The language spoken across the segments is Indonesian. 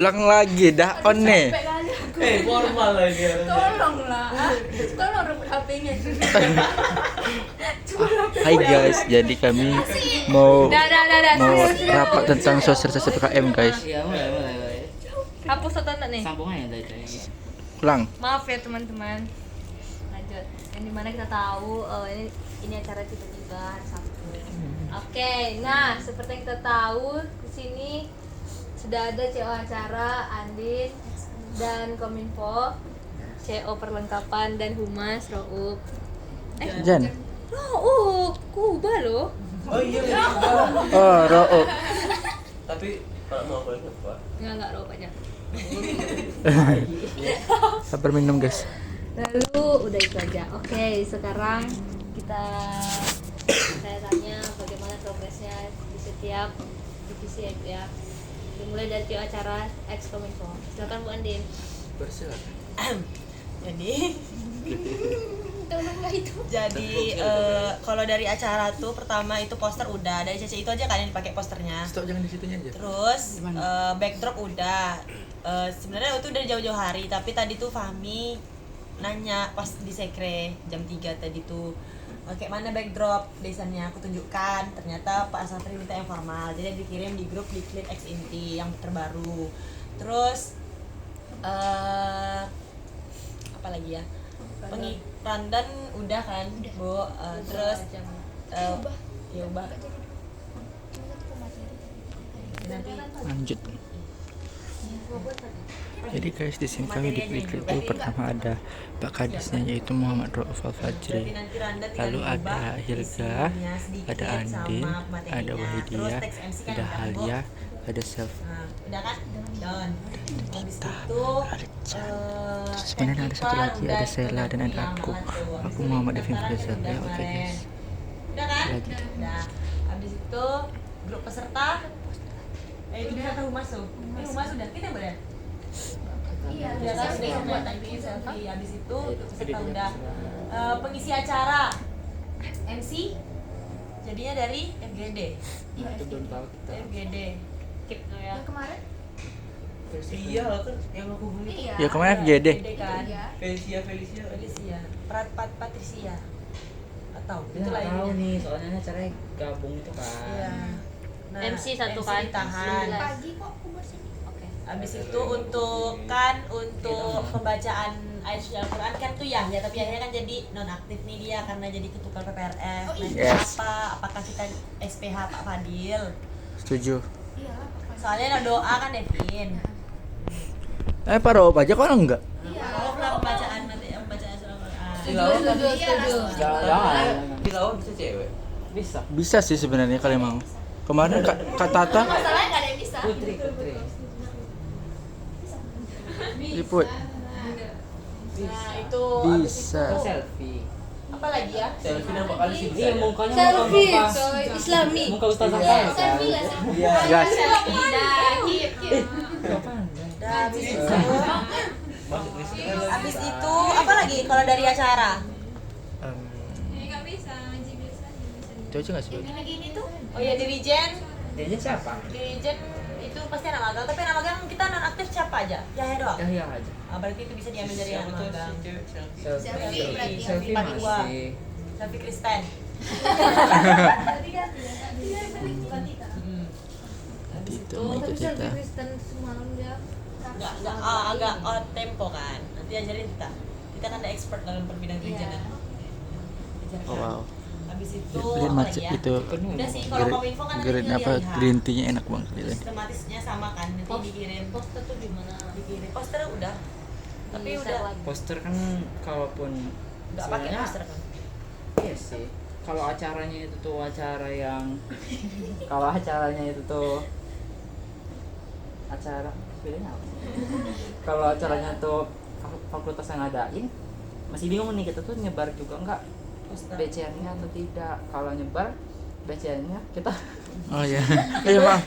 Ulang lagi dah on nih. Formal lagi. Tolonglah. Tolong rebut HP-nya. Hai guys, jadi kami mau Dah. rapat tentang sosialisasi PKM guys. Iya, mulai. Hapus atau enggak nih? Sambung aja dari tadi. Ulang. Maaf ya teman-teman. Lanjut. Yang dimana kita tahu ini acara tiba-tiba hari Sabtu. Oke, nah seperti yang kita tahu di sini sudah ada CO acara Andin dan Kominfo, CO perlengkapan dan Humas Roub. Jan. Roub, Kuba loh. Oh iya. Oh, Roop. Tapi kalau mau boleh apa? Enggak Roub aja. Sabar minum guys. Lalu udah itu aja. Oke, sekarang saya tanya bagaimana progresnya di setiap divisi ya Bu ya. Dimulai dari acara Kominfo. Silakan Bu Andin. Bersilakan. Jadi Tolonglah itu. kalau dari acara tuh pertama itu poster udah dari CC itu aja kan yang dipakai posternya. Stop, jangan di situnya aja. Terus backdrop udah. Sebenarnya itu udah jauh-jauh hari, tapi tadi tuh Fahmi nanya pas di sekre jam 3 tadi tuh kayak mana backdrop desainnya, aku tunjukkan, ternyata Pak Asatri minta yang formal, jadi dikirim di grup di Clean X Inti yang terbaru. Terus apa lagi ya, pandan udah kan Bu. Terus ya ubah nanti Lanjut. Jadi guys, di sini kami di klik itu pertama ada Pak Kadisnya yaitu Muhammad Rauf Al-Fajri. Lalu ada Hilga, ada Andin, ada Wahidiyah, ada Halia, ada Self. udah kan down. Habis Kita, itu Richard. Terus sebenarnya ada satu lagi, ada Sela dan ada aku. Aku Muhammad Devin Faisal. Ya oke guys. Udah kan? Lagi. Udah. Habis itu grup peserta itu peserta humas tuh. Humas udah kita boleh. Iya, udah kan udah semua tadi selfie. Habis itu grup peserta udah. Pengisi acara MC jadinya dari FGD. FGD. Skip tuh ya. Kemarin? Iya kan yang aku hubungi. Iya. Ya kemana FGD? FGD kan. Iya. Felicia. Patricia. Atau Kita itu nggak tahu lainnya. nih, soalnya caranya gabung itu kan. Iya. MC satu kan? Tahan. Pagi kok aku bersini. Oke. Habis itu untuk pembacaan ayat suci Al-Quran kan tuh ya, tapi akhirnya kan jadi nonaktif nih dia karena jadi ketua PPRF. Oh, Nanti iya. apakah kita SPH Pak Fadil? Setuju. Iya. Soalnya ada doa kan Devin. Pak Rauf aja kok enggak? Iya. Oh, pembacaan surah Al-Quran. Setuju. Jangan. Tilawah bisa cewek. Bisa. Bisa sih sebenarnya kalau mau. Kemarin Kak Tata Masalahnya nggak ada yang bisa. Putri. liput. Nah, itu Bisa. habis itu Selfie. apa lagi ya? Selfie nampak kali sih. Iya, mukanya Selfie, muka coy. Islami. muka Ustaz Iya, Hasan. selfie nggak sih? Gas. Udah habis itu. Masuk ke sini. Habis itu apa lagi kalau dari acara? Itu aja nggak sih? Gini tuh. Oh ya dirijen. Dia siapa? Dirijen itu pasti anak magang, tapi anak magang kita non aktif siapa aja? Yahya doang. Yahya aja. Berarti itu bisa diambil dari anak magang. Selfie berarti. Selfie Empat dua. masih. Selfie Kristen. Habis Itu itu mau cerita. Kristen semalam dia. enggak agak out tempo kan. Nanti ajarin kita. Kita kan ada expert dalam perbidang perizinan. Ajarkan. Oh, wow. Habis itu Lihat apa macet lagi ya? itu. Udah sih kalau Kominfo kan nanti Green tinggal apa dilihat. green tea-nya enak banget lihat. Sistematisnya sama kan, nanti dikirim. Poster tuh gimana? Dikirim poster udah. Tapi Di-share udah lagi. Poster kan kalaupun enggak pakai sebenarnya poster kan. iya sih. Kalau acaranya itu tuh acara yang kalau acaranya itu tuh acara bedanya apa? Kalau acaranya tuh fakultas yang ngadain masih bingung nih kita tuh nyebar juga enggak Poster. BCN-nya atau tidak. Kalau nyebar BCN-nya kita Oh iya. Iya, Bang.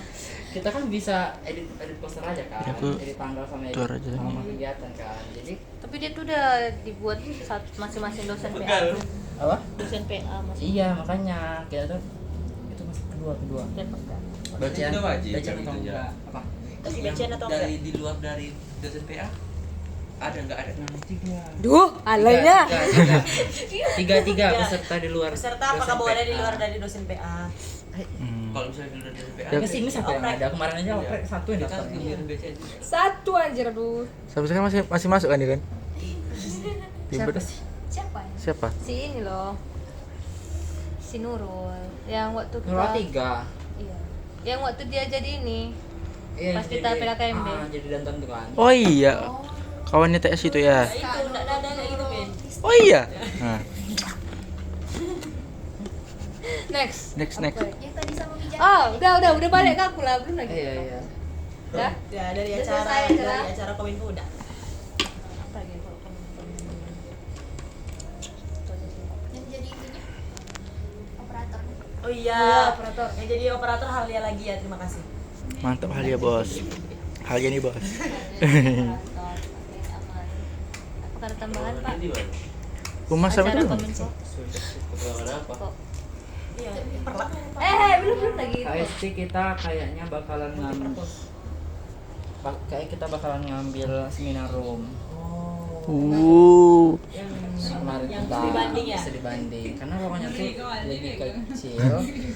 kita kan bisa edit poster aja kan, Ya, aku edit tanggal sama keluar aja. sama kegiatan kan. Jadi Tapi dia tuh udah dibuat masing-masing dosen PA. apa? Dosen PA masing. Iya makanya kita tuh itu masih kedua Dapat kan? BCN Itu wajib BCN kan atau itu, enggak ya? apa Kasih bencian atau enggak? Dari di luar dari dosen PA ada nggak ada? Duh, alainya. Tiga peserta di luar. Peserta apakah boleh di luar dari dosen PA? Kalau misalnya di luar dosen PA, Ya. ke sini siapa yang ada? Kemarin aja oprek satu yang daftar. Satu anjir aduh. Sampai sekarang masih masuk kan dia kan? Siapa sih? Siapa ya? Siapa? Si ini loh. Si Nurul yang waktu Nurul tiga. Iya. Yang waktu dia jadi ini. Iya, Pas kita PKKMB. Jadi dandan tuh kan. Oh iya. Kawannya TS itu ya. Itu enggak ada kayak gitu, Ben. Oh iya. Nah, Next. next. Yang tadi sama bijak. Oh, udah balik ke aku lah, belum lagi. Iya. Udah? Ya, dari Udah acara selesai acara? dari acara Kominfo udah. Apa lagi kalau kamu? Yang jadi itunya operator. Oh iya, Iya, operator. Yang jadi operator Halia lagi ya, terima kasih. Mantap Halia bos. Halia nih bos. Apakah ada tambahan, Pak? Rumah sama Acara itu. Kominfo. Kok? Iya, perla. Belum lagi. KST kita kayaknya bakalan ngambil seminar room. Kemarin Yang kita studi banding ya? studi banding karena ruangannya tuh lebih kecil,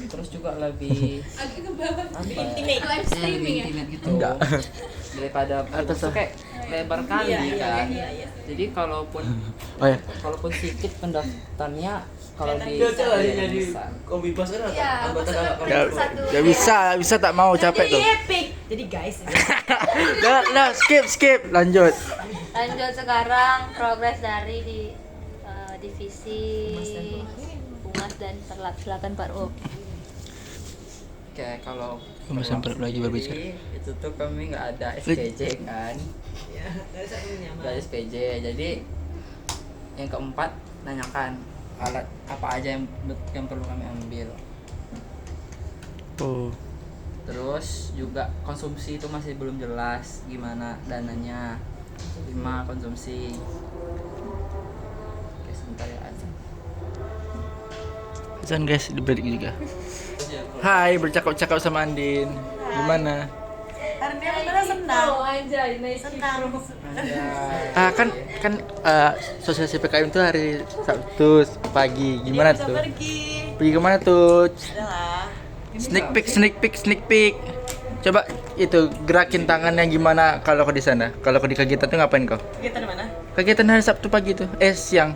terus juga lebih apa ya? Intimate. Lebih intimate gitu. Enggak. Daripada atas kayak lebar kali kan. Jadi kalaupun Oh ya. sedikit pendaftarnya kalau di Kopi Bas kan Iya, anggota maksudnya Gak bisa tak mau capek tuh. Jadi epic. Jadi guys, Nah, skip, lanjut. Lanjut sekarang progres dari di divisi Humas dan Perlap. Silakan Pak Ro. Oke, kalau Humas dan Perlap lagi berbicara. itu tuh kami nggak ada SPJ kan, ya, dari satunya nggak ada SPJ. Jadi yang keempat nanyakan alat apa aja yang perlu kami ambil. Oh. Terus juga konsumsi itu masih belum jelas gimana dananya. 5 konsumsi. Oke, sebentar ya azan. Azan guys, dibalik juga. Hai, bercakap-cakap sama Andin. Gimana? Karena dia sebenarnya senang. anjay, nice. Senang. Kan sosialisasi PKM itu hari Sabtu pagi. Gimana Dia bisa tuh? pergi. Kemana tuh? Adalah. Sneak peek. Coba itu gerakin tangannya gimana kalau kau di sana? Kalau kau di kegiatan tuh ngapain kau? Kita di mana? Kegiatan hari Sabtu pagi tuh, siang.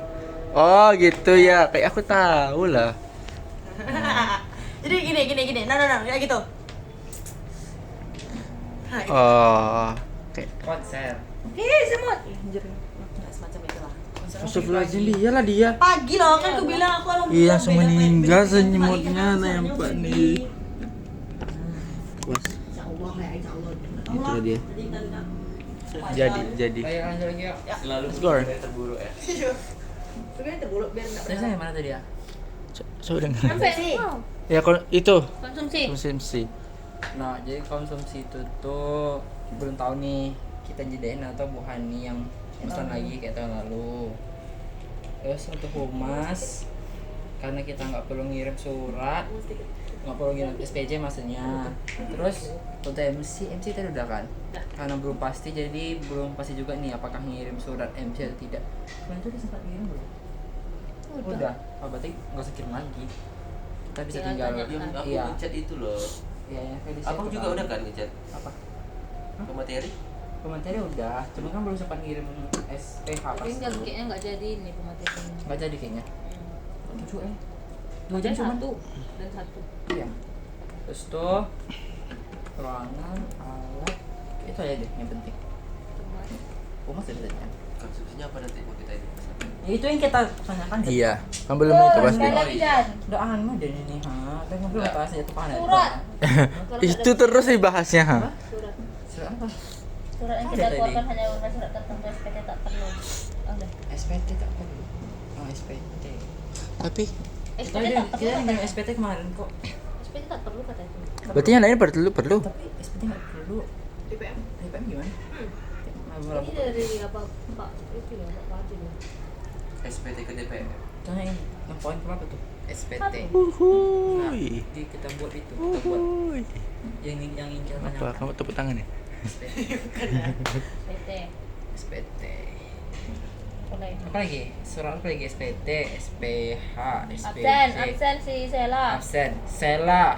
Oh gitu ya, kayak aku tahu lah. Jadi gini. No, kayak gitu. Oh, kayak Konser. Semut. Anjir. Nah, semacam itulah. Astagfirullahaladzim, dia lah dia. Pagi loh, kan aku bilang aku alhamdulillah. Iya, langsung beda- meninggal beda- senyumnya beda- nampak beda- nih. Bos, Insya Allah ya, insya Allah. itu dia. Jadi. Ayo lanjut lagi yuk. Selalu Let's go. terburu ya. Sebenarnya terbulu biar enggak Saya sampai mana tadi ya? Coba dengar. Sampai sih. Ya kalau itu Konsumsi. konsumsi. Nah, jadi konsumsi itu tuh belum tahu nih kita jedain atau Bu Hani yang pesan lagi kayak tahun lalu. Terus untuk humas karena kita nggak perlu ngirim surat, nggak perlu ngirim SPJ maksudnya. Terus untuk MC tadi udah kan? Karena belum pasti, jadi belum pasti juga nih apakah ngirim surat MC atau tidak. Kalian tuh udah sempat ngirim belum? Udah. Oh, berarti nggak usah kirim lagi. Kita bisa Tinggal tinggal. tanya. Yang aku Iya. ngechat itu loh. Iya, yang kayak di Abang situ juga udah kan ngechat Apa? ke materi? Pemateri udah, cuma kan belum sempat ngirim SPH pas Tapi dulu. kayaknya nggak jadi nih pemateriannya. Nggak jadi kayaknya. Tujuh Dua Dan jam cuma. satu. Iya. Terus tuh ruangan, alat, itu aja deh yang penting. Humas ada tadi kan? Konsumsinya apa nanti mau kita ini? Ya, itu yang kita tanyakan. Iya, kan belum itu pasti. Sekali lagi Dan. Udah anu deh ini ha. Tapi ngobrol Enggak. atas itu panen. Surat. Itu terus dibahasnya, ha. Surat apa? Surat yang Ada kita tadi. keluarkan hanya berupa surat tertentu SPT tak perlu. Udah. SPT tak perlu. Oh, SPT. Tapi Kita SPT tak perlu. ngirim SPT kemarin kok. SPT tak perlu kata itu. berarti yang lain perlu. Tapi SPT nggak perlu. DPM. DPM gimana? Ini dari apa Pak itu ya Pak Fadil ya. SPT ke DPR. Tanya ini, yang poin berapa tuh? SPT. Nah, Uhuy. jadi kita buat itu, kita buat Uhuy. yang ingin kita Apa? tanyakan. Kamu tepuk tangan ya? PT. SPT. Boleh. Apa lagi? Surat apa lagi? SPT, SPH, SPJ. Absen si Sela. Absen.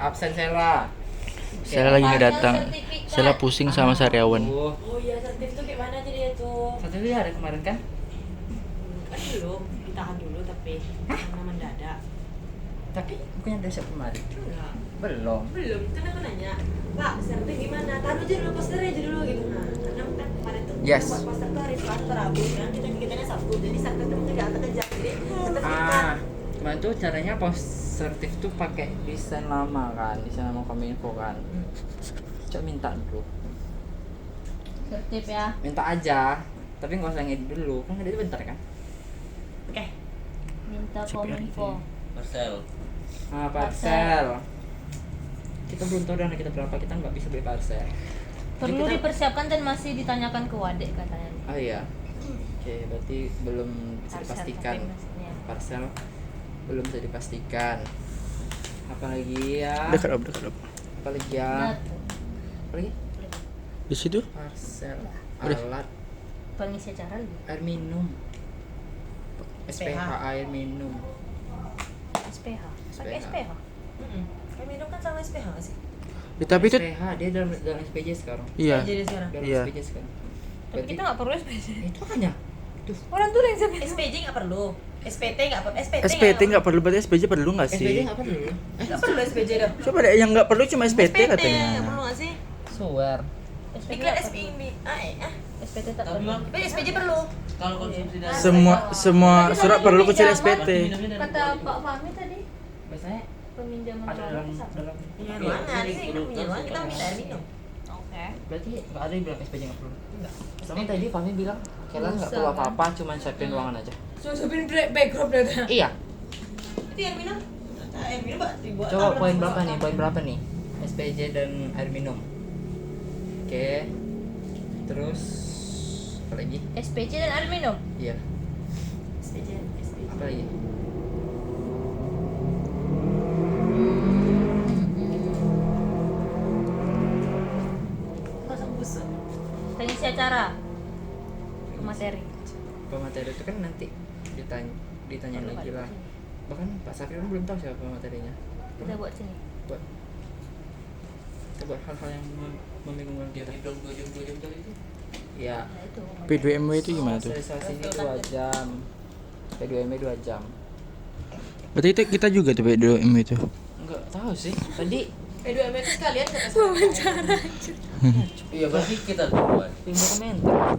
Absen Sela. Saya lagi nggak datang. Sertifikat. Saya pusing sama Sariawan. Oh, Oh iya, sertif tuh gimana aja dia tuh? satu itu ada kemarin kan? Kan belum, ditahan dulu tapi karena mendadak. Tapi bukannya ada siap kemarin? Enggak. Belum. Belum, kan aku nanya, Pak, sertif gimana? Tahan aja dulu, posternya aja dulu gitu. Nah, karena kan kemarin tuh Yes. buat poster tuh hari Selasa atau Rabu, kan kitanya Sabtu, jadi Sabtu tuh mungkin nggak kerja, jadi sertifikat. Kemarin tuh caranya positif tuh pakai desain lama kan, desain lama Kominfo kan. Coba minta dulu. Sertif ya. Minta aja, tapi nggak usah ngedit dulu, kan ngedit bentar kan? Oke. Minta kominfo. Marcel. Ah, parcel. Kita belum tahu dana kita berapa, kita nggak bisa beli parcel. Perlu Kita- dipersiapkan dan masih ditanyakan ke Wadek katanya. Oh iya. Oke, berarti belum bisa Parcel, dipastikan. tapi maksudnya. Parcel belum bisa dipastikan. Apalagi ya? Dekat. Apalagi ya? Jatuh. Apalagi? Di situ Parcel, Udah. alat, Pengisi acara lagi. air minum. SPH air minum. SPH. Pakai SPH. SPH. Kayak minum kan sama SPH nggak sih? ya, tapi itu SPH dia dalam SPJ sekarang. iya. Jadi sekarang. Dalam Iya. SPJ sekarang. Tapi Berarti kita nggak perlu SPJ. itu makanya. Tuh, Orang tuh yang siapa? SPJ nggak perlu. SPT nggak perlu. SPT nggak perlu, berarti SPJ perlu nggak SPJ sih? apa dulu? Nggak perlu SPJ dong. Coba deh, yang nggak perlu cuma SPT nggak katanya. perlu nggak sih? Swear. SPT Iklan tak SPB. SPT tak Tapi perlu. bang, Tapi SPJ perlu. kalau konsumsi dari Semua surat perlu kecuali SPT. Kata Pak Fahmi tadi Biasanya peminjaman ada barang dalam itu satu. dalam. Punya ruangan, ini kita punya ruangan, kita minta air minum. Oke. Berarti nggak ada yang bilang SPJ nggak perlu. Enggak. Soalnya tadi Fahmi bilang Kalian nggak perlu apa-apa, cuma siapin ruangan aja. Cuma siapin backdrop deh. Iya. Itu air minum. Air minum Pak, dibuat. Coba poin berapa nih? Poin berapa nih? SPJ dan air minum. Oke. Terus apa lagi? SPC dan air minum. Iya. SPJ. Apa lagi? Langsung busuk. Pengisi acara. Materi. Pemateri itu kan nanti ditanya lagi lah. Bahkan Pak Safir kan belum tahu siapa pematerinya. Kita buat sini. Buat kita buat hal-hal yang membingungkan Dia kita. bilang 2 jam tadi itu. Iya. Nah itu. P2MW itu gimana tuh? Sosialisasi ini 2 jam. P2MW 2 jam. Berarti itu kita juga tuh P2MW itu. Enggak tahu sih. Tadi P2M itu sekalian wawancara. Iya, berarti kita duluan. pindah komentar.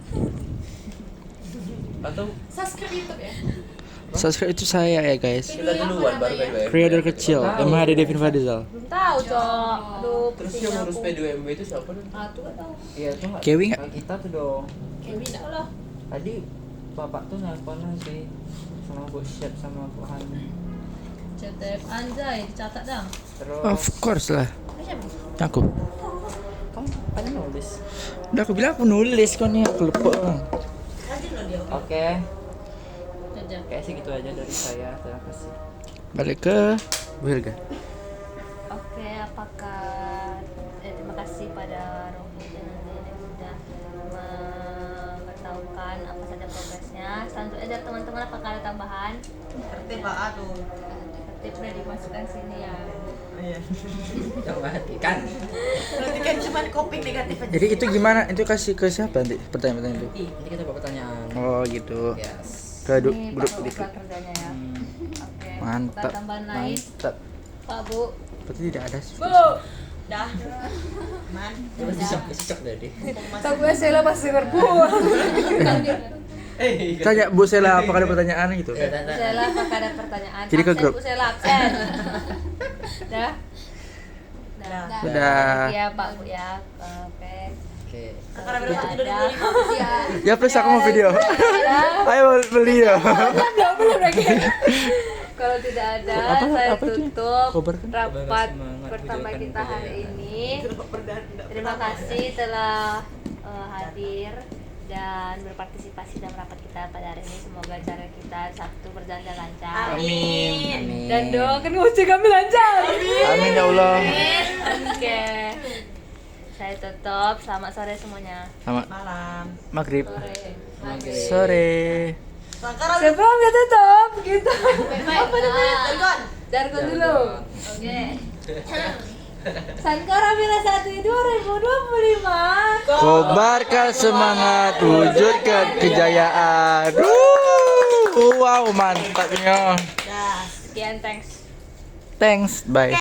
Atau Subscribe YouTube ya. Subscribe itu saya ya guys. kita duluan baru P2MW. Creator kecil, emang ada Devin Fadizal. Belum tahu, Cok. Aduh, Terus pusing yang ngurus aku. P2MW itu siapa nih? Ah, tuh nggak tahu. Iya tuh nggak. Kewi nggak? Kayak kita tuh dong. Kevin enggak lah. Tadi bapak tuh nelpon sih sama Bu Syed sama Bu Hani. CTF Anjay, dicatat dong. Terus Of course lah. Aku. kamu kan nulis. Udah aku bilang aku nulis kok nih aku lupa. Rajin loh dia. Oke. Jajah. Kayak sih gitu aja dari saya. Terima kasih. Balik ke Bu Helga. Oke, apakah terima kasih pada Romi dan Nadine yang sudah memberitahukan apa saja progresnya. Selanjutnya dari teman-teman apakah ada tambahan? Tertib Pak A tuh. Tertib sudah dimasukkan sini ya. Iya. Jangan perhatikan. Berarti kan cuma coping negatif aja. Jadi itu gimana? Itu kasih ke siapa nanti pertanyaan-pertanyaan itu? Nanti kita buat pertanyaan. Oh gitu. Yes. Ke Ini grup Pak Bu itu. kerjanya ya. Oke. Mantap. Kita tambahan lain. Mantap. Pak Bu. Berarti tidak ada sih. Bu. Dah. Man. Masih cok tadi. Tak gue Sela masih berbuat. Tanya Bu Sela apakah ada pertanyaan gitu? Ya, Bu Sela apakah ada pertanyaan? Jadi ke Absen, grup. Bu Sela absen. Dah. Dah. Udah. Ya Pak Bu ya. Oke. Oke. Karena berapa Tidak tidur ada. dulu. Ya. Ya plus aku mau video. Ayo beli ya. Kalau tidak ada, Apa- saya apa itu? tutup Kobar kan? rapat Semangat pertama perjuangan kita hari kejayaan. ini. Terima kasih telah hadir dan berpartisipasi dalam rapat kita pada hari ini. Semoga acara kita Sabtu berjalan lancar. Amin. Amin. Dan doakan musik kami lancar. Amin ya Allah. Oke. Saya tutup. Selamat sore semuanya. Selamat Malam. maghrib. Sore. Sore. Sekarang Sebelum kita tutup, gitu. apa namanya? Jargon. Jargon dulu. Oke. Sankara Bela 1 2025. Kobarkan semangat, wujudkan kejayaan. Wow, mantapnya. Ya. Sekian, thanks. Thanks, bye.